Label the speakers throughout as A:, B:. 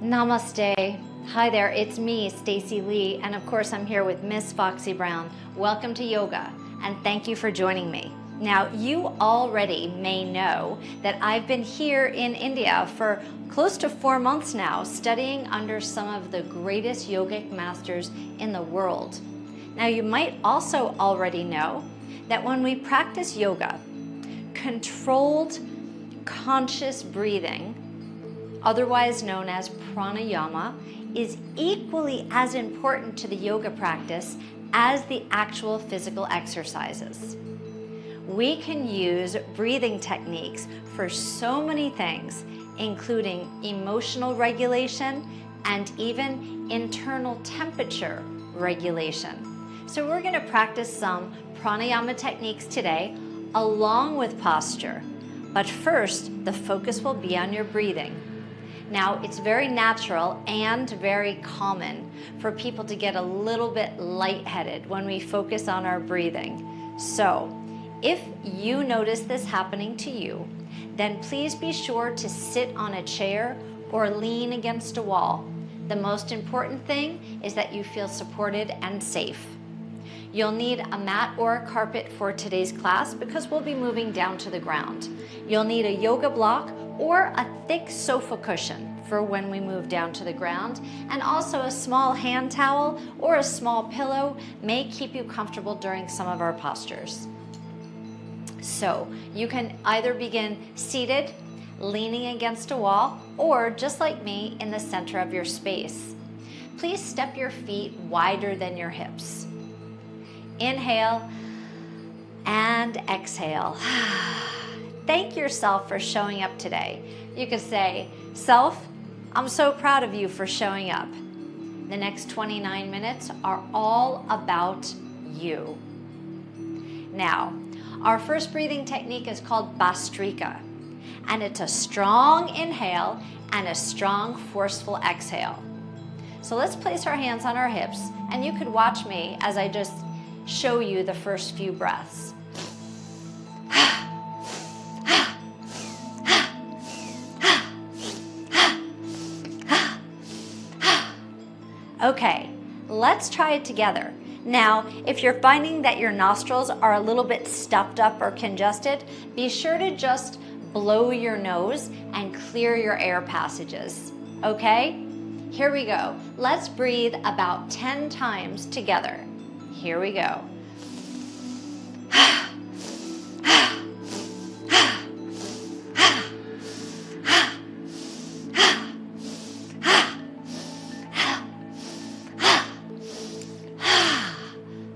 A: Namaste. Hi there, it's me, Stacey Lei, and of course I'm here with Miss Foxy Brown. Welcome to yoga, and thank you for joining me. Now, you already may know that I've been here in India for close to 4 months now, studying under some of the greatest yogic masters in the world. Now, you might also already know that when we practice yoga, controlled conscious breathing, otherwise known as pranayama, is equally as important to the yoga practice as the actual physical exercises. We can use breathing techniques for so many things, including emotional regulation and even internal temperature regulation. So we're going to practice some pranayama techniques today, along with posture. But first, the focus will be on your breathing. Now, it's very natural and very common for people to get a little bit lightheaded when we focus on our breathing. So, if you notice this happening to you, then please be sure to sit on a chair or lean against a wall. The most important thing is that you feel supported and safe. You'll need a mat or a carpet for today's class because we'll be moving down to the ground. You'll need a yoga block or a thick sofa cushion for when we move down to the ground, and also a small hand towel or a small pillow may keep you comfortable during some of our postures. So you can either begin seated, leaning against a wall, or just like me, in the center of your space. Please step your feet wider than your hips. Inhale and exhale. Thank yourself for showing up today. You could say, self, I'm so proud of you for showing up. The next 29 minutes are all about you. Now, our first breathing technique is called Bhastrika, and it's a strong inhale and a strong, forceful exhale. So let's place our hands on our hips, and you could watch me as I just show you the first few breaths. Okay, let's try it together. Now, if you're finding that your nostrils are a little bit stuffed up or congested, be sure to just blow your nose and clear your air passages, okay? Here we go. Let's breathe about 10 times together. Here we go.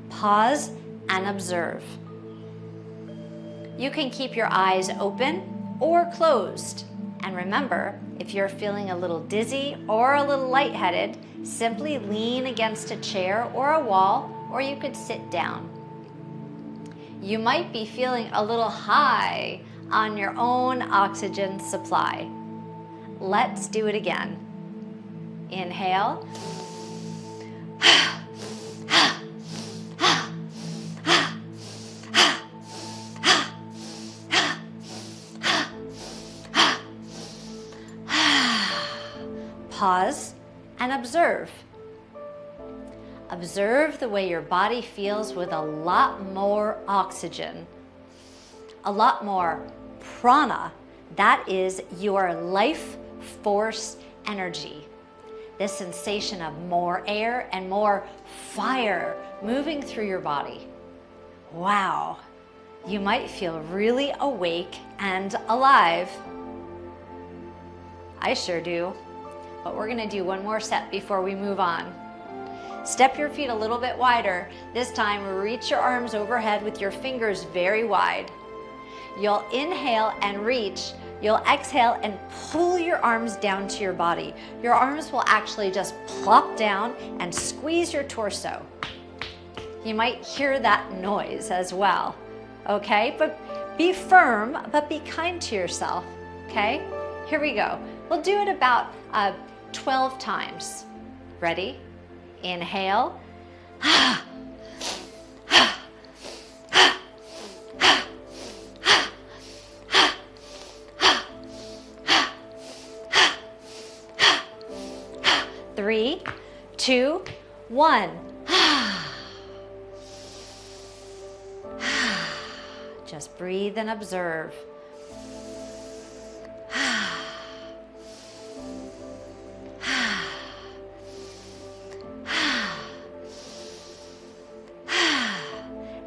A: Pause and observe. You can keep your eyes open or closed. And remember, if you're feeling a little dizzy or a little lightheaded, simply lean against a chair or a wall, or you could sit down. You might be feeling a little high on your own oxygen supply. Let's do it again. Inhale. Pause and observe. Observe the way your body feels with a lot more oxygen, a lot more prana. That is your life force energy. This sensation of more air and more fire moving through your body. Wow, you might feel really awake and alive. I sure do. But we're gonna do one more set before we move on. Step your feet a little bit wider. This time, reach your arms overhead with your fingers very wide. You'll inhale and reach. You'll exhale and pull your arms down to your body. Your arms will actually just plop down and squeeze your torso. You might hear that noise as well, okay? But be firm, but be kind to yourself, okay? Here we go. We'll do it about 12 times. Ready? Inhale. 3, 2, 1. Just breathe and observe.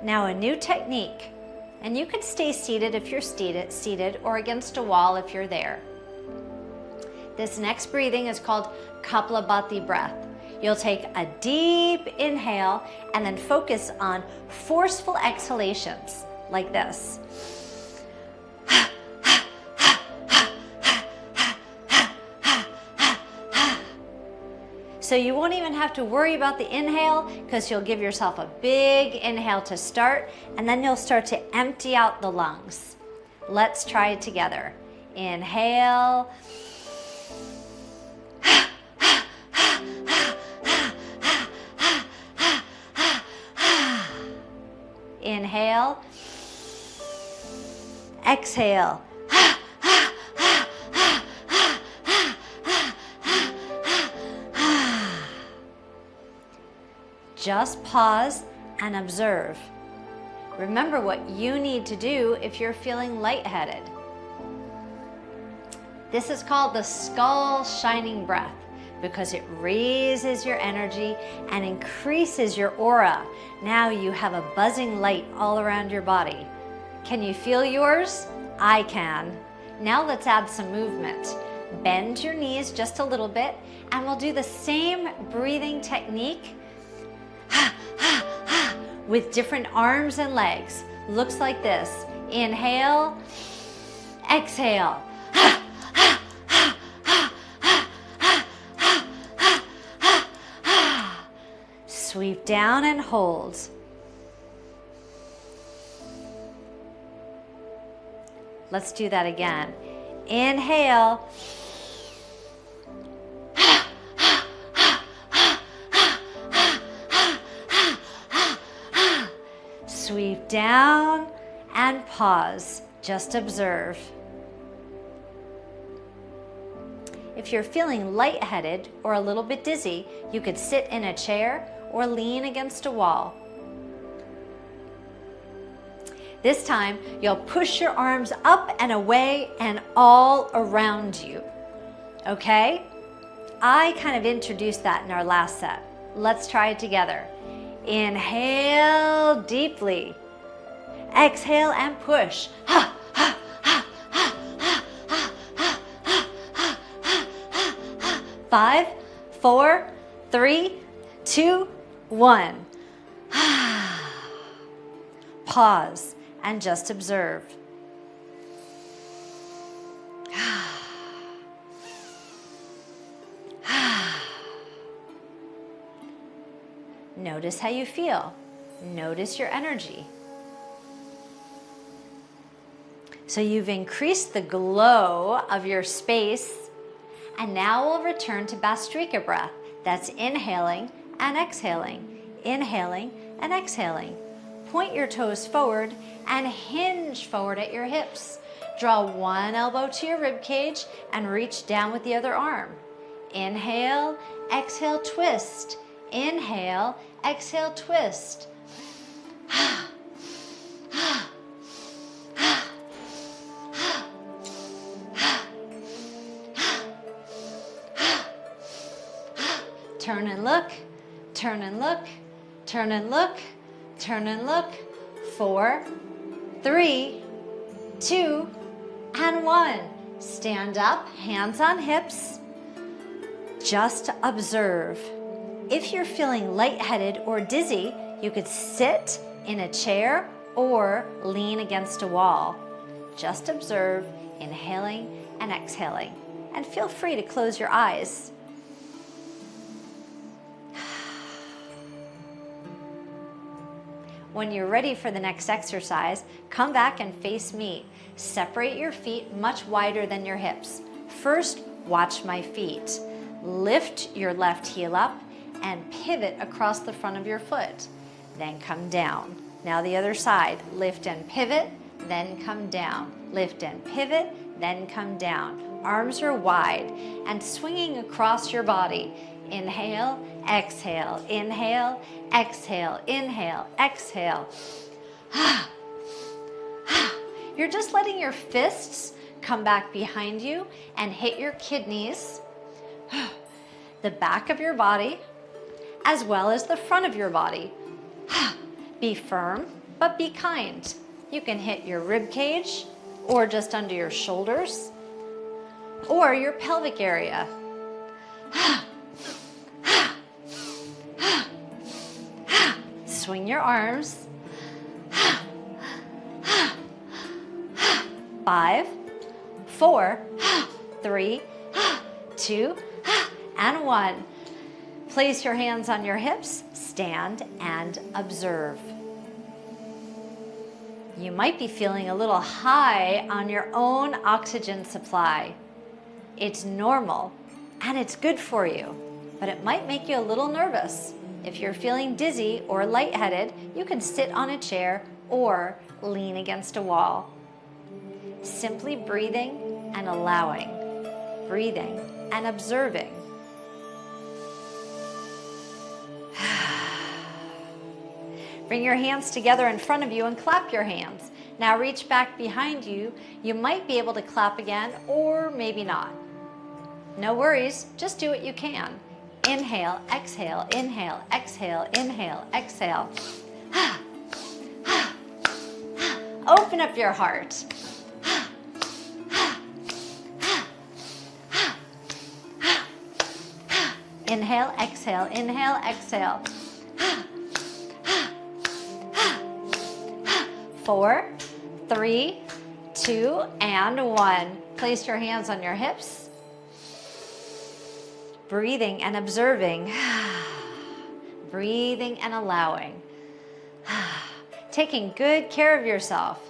A: Now a new technique, and you can stay seated if you're seated or against a wall if you're there. This next breathing is called Kapalabhati breath. You'll take a deep inhale and then focus on forceful exhalations like this. So you won't even have to worry about the inhale because you'll give yourself a big inhale to start, and then you'll start to empty out the lungs. Let's try it together. Inhale. Inhale. Exhale. Just pause and observe. Remember what you need to do if you're feeling lightheaded. This is called the skull shining breath because it raises your energy and increases your aura. Now you have a buzzing light all around your body. Can you feel yours? I can. Now let's add some movement. Bend your knees just a little bit, and we'll do the same breathing technique with different arms and legs. Looks like this. Inhale, exhale. Sweep down and hold. Let's do that again. Inhale. Sweep down and pause. Just observe. If you're feeling lightheaded or a little bit dizzy, you could sit in a chair or lean against a wall. This time, you'll push your arms up and away and all around you. Okay? I kind of introduced that in our last set. Let's try it together. Inhale deeply. Exhale and push. 5, 4, 3, 2, 1. Pause and just observe. Notice how you feel. Notice your energy. So you've increased the glow of your space, and now we'll return to Bhastrika breath. That's inhaling and exhaling, inhaling and exhaling. Point your toes forward and hinge forward at your hips. Draw one elbow to your rib cage and reach down with the other arm. Inhale, exhale, twist. Inhale, exhale, twist. Turn and look, turn and look, turn and look, turn and look. 4, 3, 2, and 1. Stand up, hands on hips. Just observe. If you're feeling lightheaded or dizzy, you could sit in a chair or lean against a wall. Just observe, inhaling and exhaling. And feel free to close your eyes. When you're ready for the next exercise, come back and face me. Separate your feet much wider than your hips. First, watch my feet. Lift your left heel up and pivot across the front of your foot. Then come down. Now the other side. Lift and pivot, then come down. Lift and pivot, then come down. Arms are wide and swinging across your body. Inhale, exhale, inhale, exhale, inhale, exhale. You're just letting your fists come back behind you and hit your kidneys, the back of your body, as well as the front of your body. Be firm, but be kind. You can hit your rib cage, or just under your shoulders, or your pelvic area. Swing your arms. 5, 4, 3, 2, and 1. Place your hands on your hips, stand and observe. You might be feeling a little high on your own oxygen supply. It's normal and it's good for you, but it might make you a little nervous. If you're feeling dizzy or lightheaded, you can sit on a chair or lean against a wall. Simply breathing and allowing, breathing and observing. Bring your hands together in front of you and clap your hands. Now reach back behind you. You might be able to clap again, or maybe not. No worries, just do what you can. Inhale, exhale, inhale, exhale, inhale, exhale. Open up your heart. Inhale, exhale, inhale, exhale. 4, 3, 2, and 1. Place your hands on your hips. Breathing and observing. Breathing and allowing. Taking good care of yourself.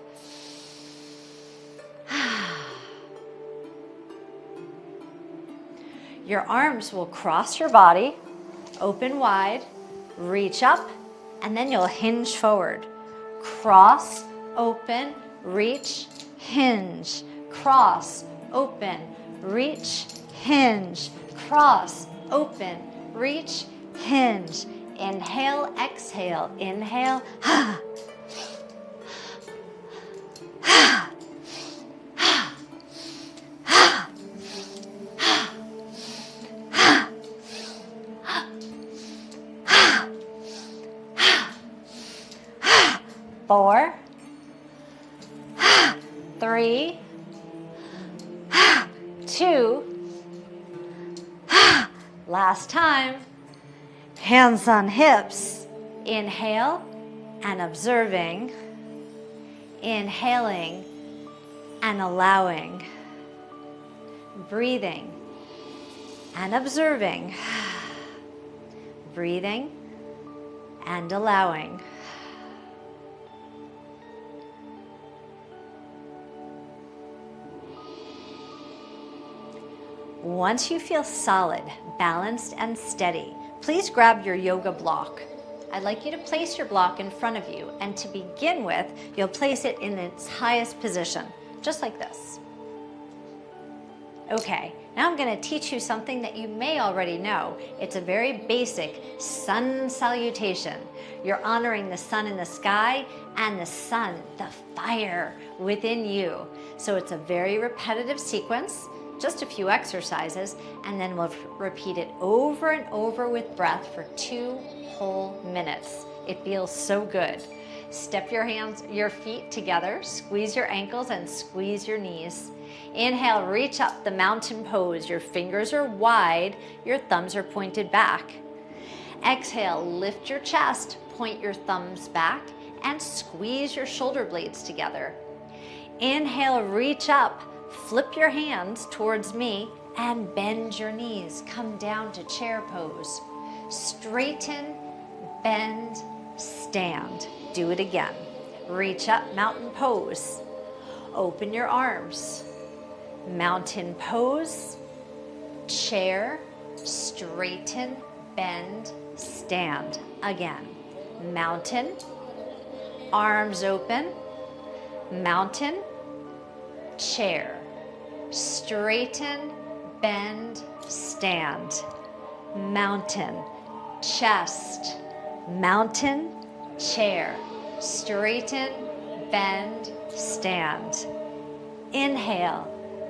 A: Your arms will cross your body, open wide, reach up, and then you'll hinge forward. Cross, open, reach, hinge. Cross, open, reach, hinge. Cross, open, reach, hinge. Inhale, exhale, inhale. 4, 3, 2, last time. Hands on hips. Inhale and observing. Inhaling and allowing. Breathing and observing. Breathing and allowing. Once you feel solid, balanced, and steady, please grab your yoga block. I'd like you to place your block in front of you, and to begin with, you'll place it in its highest position, just like this. Okay, now I'm going to teach you something that you may already know. It's a very basic sun salutation. You're honoring the sun in the sky and the sun, the fire within you. So it's a very repetitive sequence. Just a few exercises, and then we'll repeat it over and over with breath for 2 whole minutes. It feels so good. Step your feet together, squeeze your ankles and squeeze your knees. Inhale, reach up, the mountain pose. Your fingers are wide, your thumbs are pointed back. Exhale, lift your chest, point your thumbs back, and squeeze your shoulder blades together. Inhale, reach up. Flip your hands towards me and bend your knees. Come down to chair pose. Straighten, bend, stand. Do it again. Reach up, mountain pose. Open your arms. Mountain pose, chair, straighten, bend, stand. Again. Mountain, arms open, mountain, chair, straighten, bend, stand. mountain, chest, mountain, chair, straighten, bend, stand. Inhale,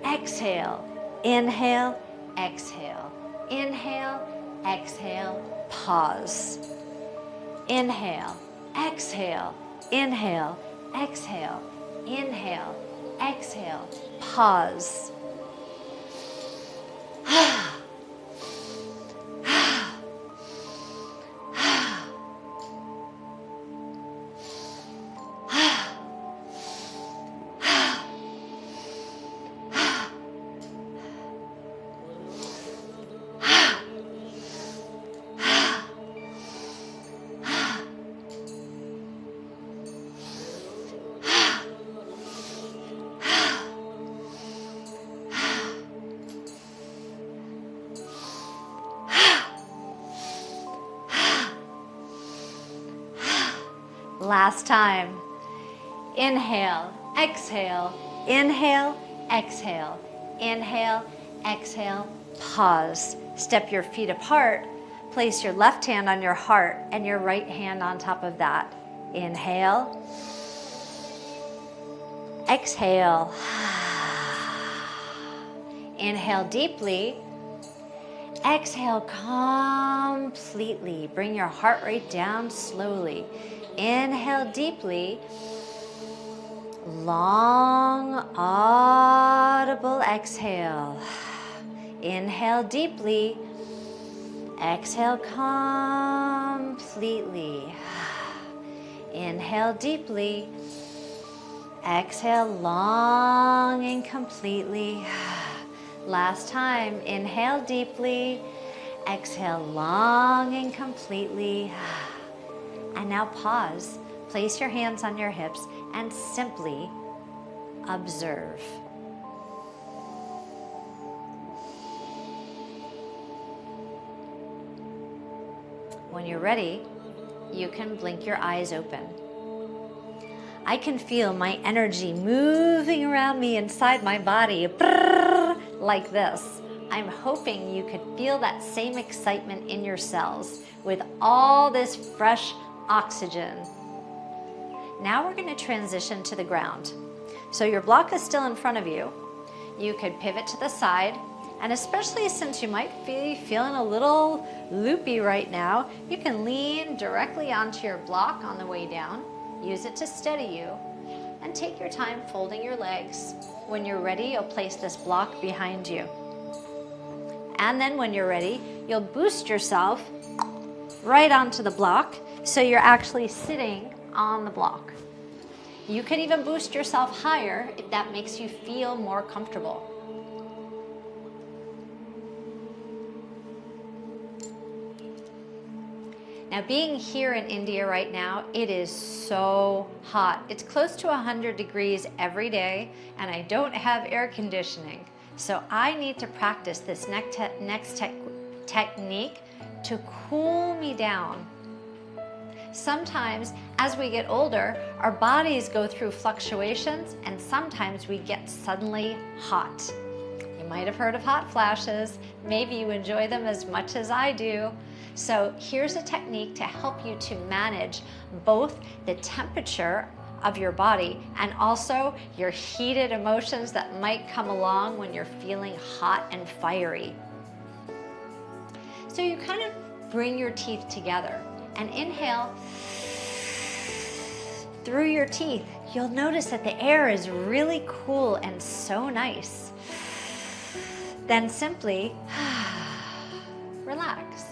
A: exhale, inhale, exhale, inhale, exhale, pause. Inhale, exhale, inhale, exhale, inhale, exhale, pause. Last time. Inhale, exhale, inhale, exhale, inhale, exhale, pause. Step your feet apart. Place your left hand on your heart and your right hand on top of that. Inhale, exhale. Inhale deeply. Exhale completely. Bring your heart rate down slowly. Inhale deeply. Long, audible exhale. Inhale deeply. Exhale completely. Inhale deeply. Exhale long and completely. Last time. Inhale deeply. Exhale long and completely. And now pause. Place your hands on your hips and simply observe. When you're ready, you can blink your eyes open. I can feel my energy moving around me inside my body, like this. I'm hoping you could feel that same excitement in your cells with all this fresh oxygen. Now we're going to transition to the ground. So your block is still in front of you. You could pivot to the side, and especially since you might be feeling a little loopy right now, you can lean directly onto your block on the way down. Use it to steady you, and take your time folding your legs. When you're ready, you'll place this block behind you. And then when you're ready, you'll boost yourself right onto the block, so you're actually sitting on the block. You can even boost yourself higher if that makes you feel more comfortable. Now, being here in India right now, it is so hot. It's close to 100 degrees every day, and I don't have air conditioning. So I need to practice this next technique to cool me down. Sometimes, as we get older, our bodies go through fluctuations, and sometimes we get suddenly hot. You might have heard of hot flashes. Maybe you enjoy them as much as I do. So here's a technique to help you to manage both the temperature of your body and also your heated emotions that might come along when you're feeling hot and fiery. So you kind of bring your teeth together and inhale through your teeth. You'll notice that the air is really cool and so nice. Then simply relax.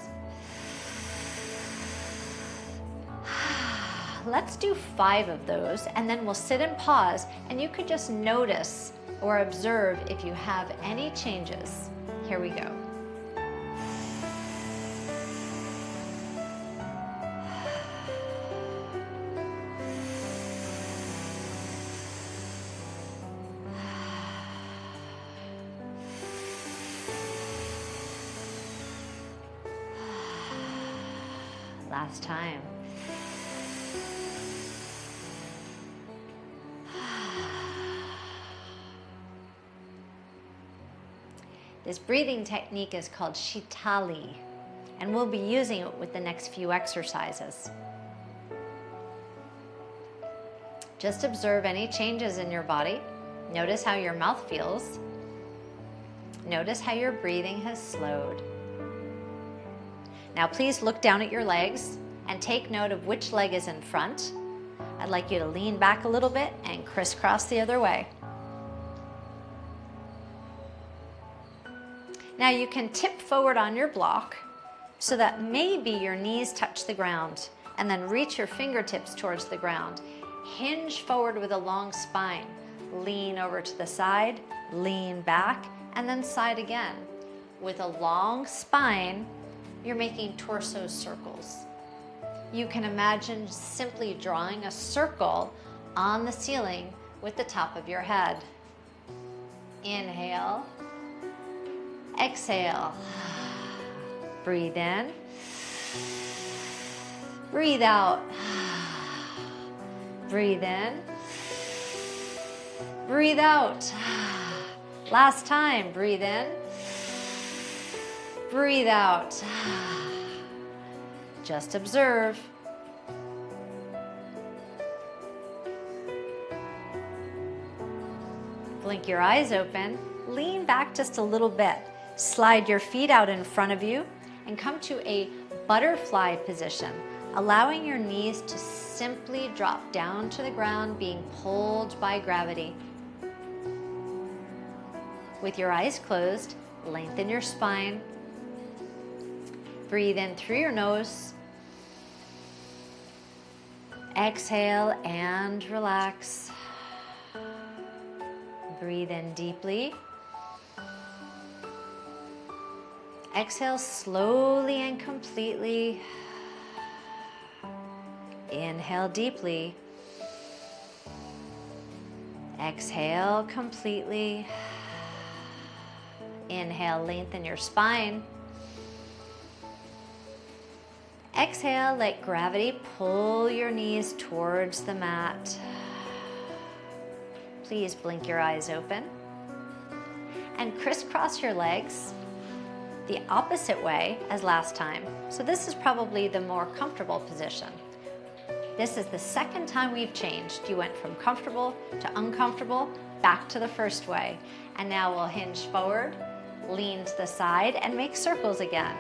A: Let's do 5 of those, and then we'll sit and pause, and you could just notice or observe if you have any changes. Here we go. Last time. This breathing technique is called Shitali. and we'll be using it with the next few exercises. Just observe any changes in your body. Notice how your mouth feels. Notice how your breathing has slowed. Now please look down at your legs and take note of which leg is in front. I'd like you to lean back a little bit and crisscross the other way. Now you can tip forward on your block so that maybe your knees touch the ground, and then reach your fingertips towards the ground. Hinge forward with a long spine. Lean over to the side, lean back, and then side again. With a long spine, you're making torso circles. You can imagine simply drawing a circle on the ceiling with the top of your head. Inhale, exhale. Breathe in, breathe out. Breathe in, breathe out. Last time, breathe in, breathe out. Just observe. Blink your eyes open, lean back just a little bit. Slide your feet out in front of you and come to a butterfly position, allowing your knees to simply drop down to the ground, being pulled by gravity. With your eyes closed, lengthen your spine. Breathe in through your nose. Exhale and relax. Breathe in deeply. Exhale slowly and completely. Inhale deeply. Exhale completely. Inhale, lengthen your spine. Exhale, let gravity pull your knees towards the mat. Please blink your eyes open and crisscross your legs the opposite way as last time. So this is probably the more comfortable position. This is the second time we've changed. You went from comfortable to uncomfortable, back to the first way. And now we'll hinge forward, lean to the side, and make circles again.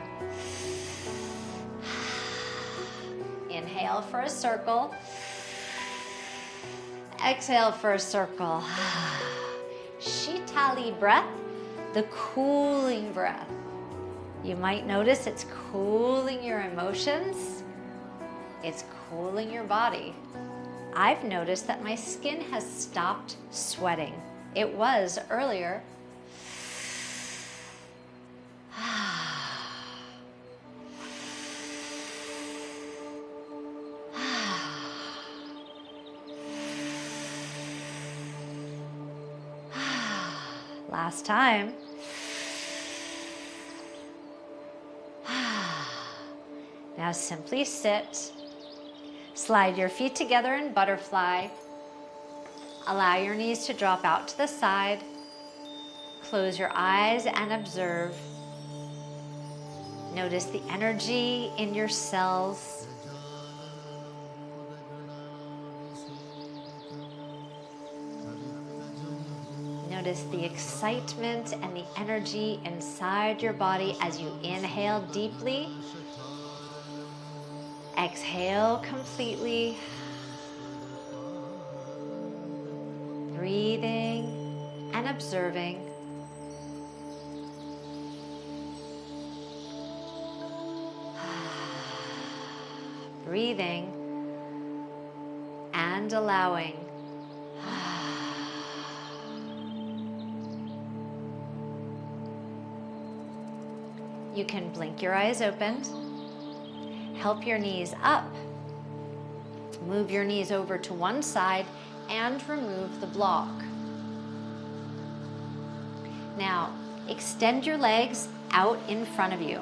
A: Inhale for a circle. Exhale for a circle. Shitali breath, the cooling breath. You might notice it's cooling your emotions. It's cooling your body. I've noticed that my skin has stopped sweating. It was earlier. Last time. Now simply sit. Slide your feet together in butterfly. Allow your knees to drop out to the side. Close your eyes and observe. Notice the energy in your cells. Notice the excitement and the energy inside your body as you inhale deeply. Exhale completely. Breathing and observing. Breathing and allowing. You can blink your eyes open. Help your knees up. Move your knees over to one side and remove the block. Now, extend your legs out in front of you.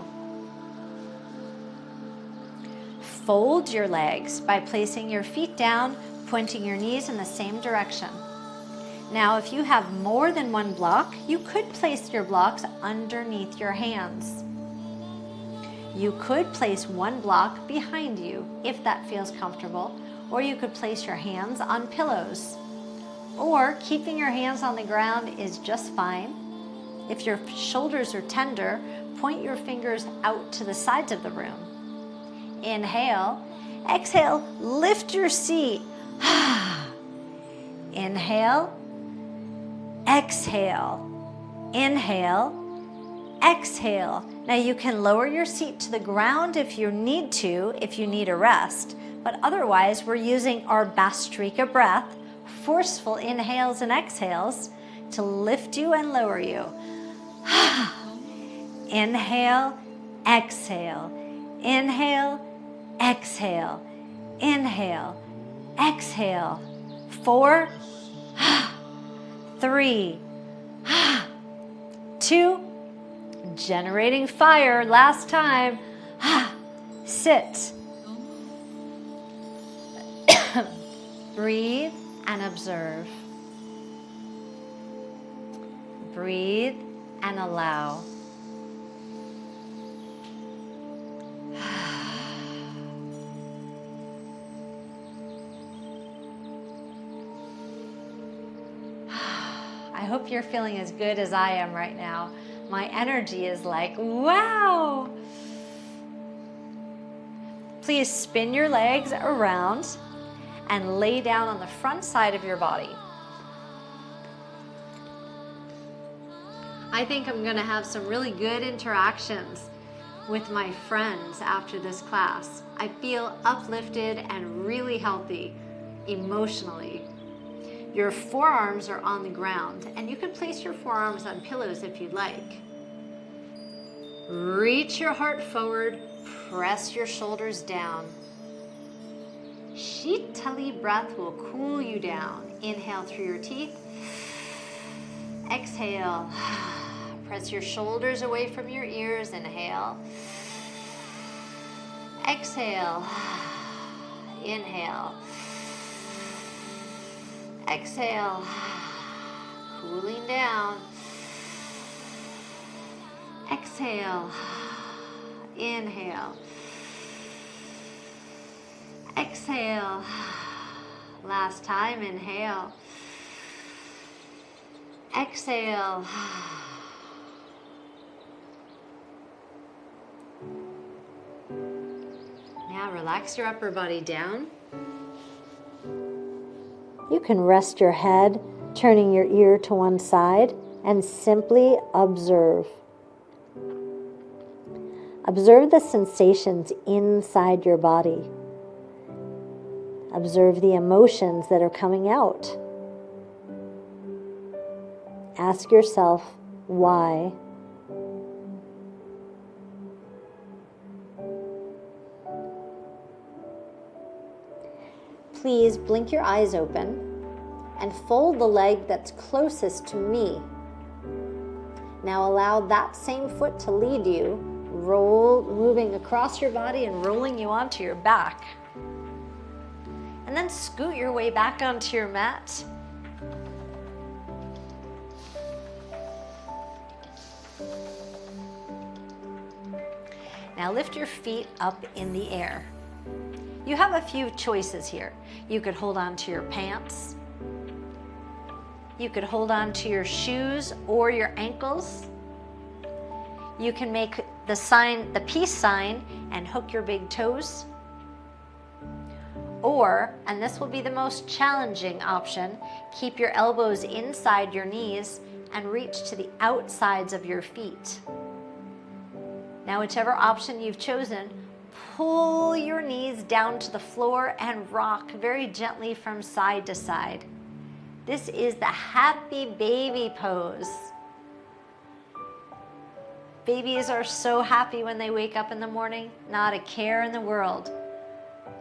A: Fold your legs by placing your feet down, pointing your knees in the same direction. Now, if you have more than one block, you could place your blocks underneath your hands. You could place one block behind you if that feels comfortable, or you could place your hands on pillows. Or keeping your hands on the ground is just fine. If your shoulders are tender, point your fingers out to the sides of the room. Inhale. Exhale, lift your seat. Inhale. Exhale. Inhale. Exhale. Now you can lower your seat to the ground if you need to, if you need a rest. But otherwise, we're using our Bastrika breath, forceful inhales and exhales, to lift you and lower you. Inhale, exhale. Inhale, exhale. Inhale, exhale. 4, 3, 2, generating fire. Last time. Sit. Breathe and observe. Breathe and allow. I hope you're feeling as good as I am right now. My energy is like, wow. Please spin your legs around and lay down on the front side of your body. I think I'm gonna have some really good interactions with my friends after this class. I feel uplifted and really healthy emotionally. Your forearms are on the ground, and you can place your forearms on pillows if you'd like. Reach your heart forward, press your shoulders down. Shitali breath will cool you down. Inhale through your teeth. Exhale. Press your shoulders away from your ears. Inhale. Exhale. Inhale. Exhale. Cooling down. Exhale. Inhale. Exhale. Last time, inhale. Exhale. Now relax your upper body down. You can rest your head, turning your ear to one side, and simply observe. Observe the sensations inside your body. Observe the emotions that are coming out. Ask yourself, why? Please blink your eyes open and fold the leg that's closest to me. Now allow that same foot to lead you, moving across your body and rolling you onto your back. And then scoot your way back onto your mat. Now lift your feet up in the air. You have a few choices here. You could hold on to your pants. You could hold on to your shoes or your ankles. You can make the sign, the peace sign, and hook your big toes. Or, and this will be the most challenging option, keep your elbows inside your knees and reach to the outsides of your feet. Now, whichever option you've chosen, pull your knees down to the floor and rock very gently from side to side. This is the happy baby pose. Babies are so happy when they wake up in the morning, not a care in the world.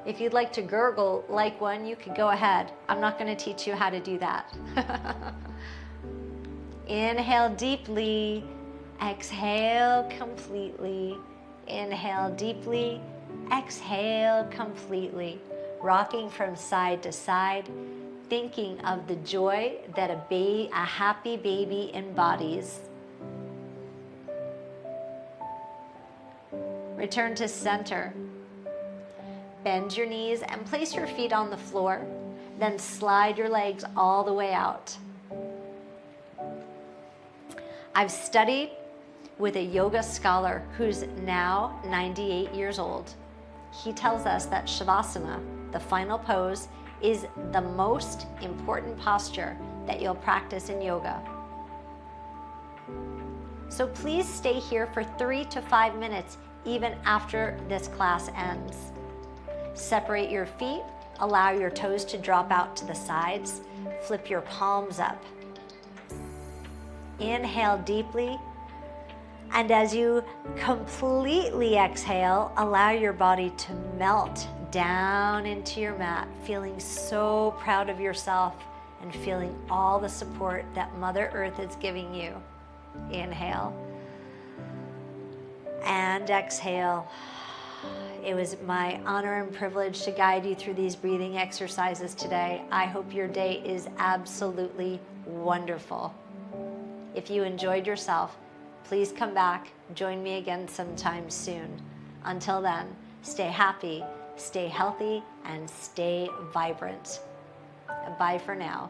A: If you'd like to gurgle like one, you could go ahead. I'm not going to teach you how to do that. Inhale deeply, exhale completely. Inhale deeply, exhale completely. Rocking from side to side, thinking of the joy that a happy baby embodies. Return to center. Bend your knees and place your feet on the floor. Then slide your legs all the way out. I've studied with a yoga scholar who's now 98 years old. He tells us that Shavasana, the final pose, is the most important posture that you'll practice in yoga. So please stay here for 3 to 5 minutes even after this class ends. Separate your feet, allow your toes to drop out to the sides, flip your palms up. Inhale deeply, and as you completely exhale, allow your body to melt down into your mat, feeling so proud of yourself and feeling all the support that Mother Earth is giving you. Inhale and exhale. It was my honor and privilege to guide you through these breathing exercises today. I hope your day is absolutely wonderful. If you enjoyed yourself, please come back, join me again sometime soon. Until then, stay happy, stay healthy, and stay vibrant. Bye for now.